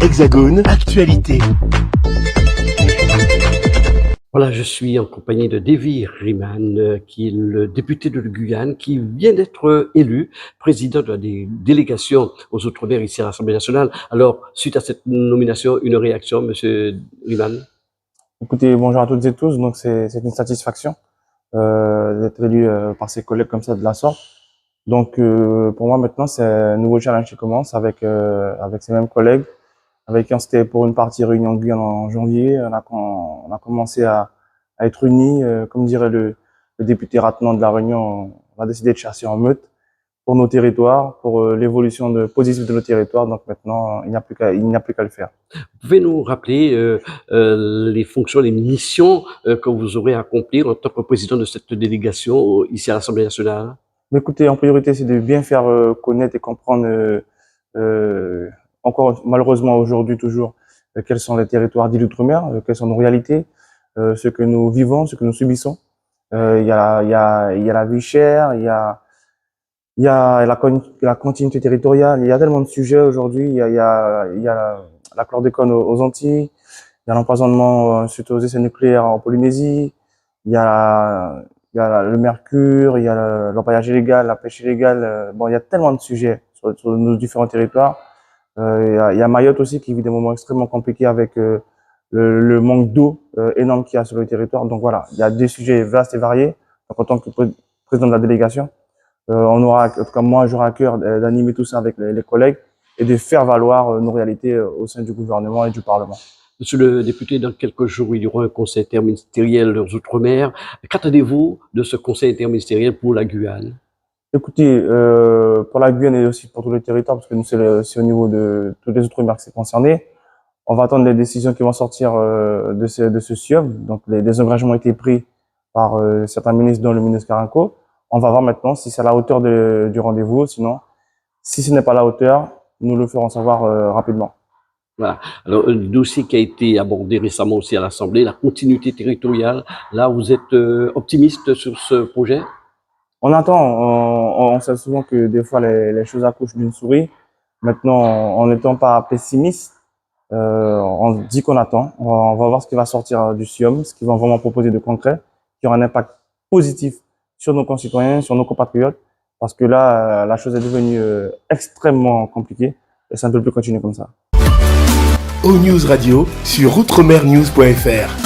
Hexagone, actualité. Voilà, je suis en compagnie de Davy Riemann, qui est le député de Guyane, qui vient d'être élu président de la délégation aux Outre-mer ici à l'Assemblée nationale. Alors, suite à cette nomination, une réaction, Monsieur Riemann? Écoutez, bonjour à toutes et tous. Donc c'est une satisfaction d'être élu par ses collègues comme ça de la sorte. Donc pour moi maintenant c'est un nouveau challenge qui commence avec ces mêmes collègues avec qui on s'était pour une partie réunie en Guyane en janvier. On a commencé à être unis, comme dirait le député Rattenant de la Réunion. On a décidé de chasser en meute pour nos territoires, pour l'évolution positive de nos territoires. Donc maintenant il n'y a plus qu'à le faire. Vous pouvez nous rappeler les fonctions, les missions que vous aurez à accomplir en tant que président de cette délégation ici à l'Assemblée nationale? Mais écoutez, en priorité, c'est de bien faire connaître et comprendre, encore malheureusement aujourd'hui toujours, quels sont les territoires dits d'outre-mer, quelles sont nos réalités, ce que nous vivons, ce que nous subissons. Il y a la vie chère, il y a la continuité territoriale. Il y a tellement de sujets aujourd'hui. Il y a la chlordécone aux Antilles. Il y a l'empoisonnement suite aux essais nucléaires en Polynésie. Il y a le mercure, il y a l'orpaillage illégal, la pêche illégale. Bon, il y a tellement de sujets sur nos différents territoires. Il y a Mayotte aussi qui vit des moments extrêmement compliqués avec le manque d'eau énorme qu'il y a sur le territoire. Donc voilà, il y a des sujets vastes et variés. Donc en tant que président de la délégation, en tout cas moi, j'aurai à cœur d'animer tout ça avec les collègues et de faire valoir nos réalités au sein du gouvernement et du Parlement. Monsieur le député, dans quelques jours, il y aura un conseil interministériel aux Outre-mer. Qu'attendez-vous de ce conseil interministériel pour la Guyane? Écoutez, pour la Guyane et aussi pour tout le territoire, parce que nous, c'est au niveau de tous les Outre-mer que c'est concerné, on va attendre les décisions qui vont sortir de ce SIOM. Donc, les engagements ont été pris par certains ministres, dont le ministre Caranco. On va voir maintenant si c'est à la hauteur du rendez-vous. Sinon, si ce n'est pas à la hauteur, nous le ferons savoir rapidement. Voilà. Alors, un dossier qui a été abordé récemment aussi à l'Assemblée, la continuité territoriale. Là, vous êtes optimiste sur ce projet? On attend. On sait souvent que des fois, les choses accouchent d'une souris. Maintenant, en n'étant pas pessimiste, on dit qu'on attend. On va voir ce qui va sortir du SIOM, ce qu'ils vont vraiment proposer de concret, qui aura un impact positif sur nos concitoyens, sur nos compatriotes, parce que là, la chose est devenue extrêmement compliquée et ça ne peut plus continuer comme ça. O News Radio sur outremernews.fr.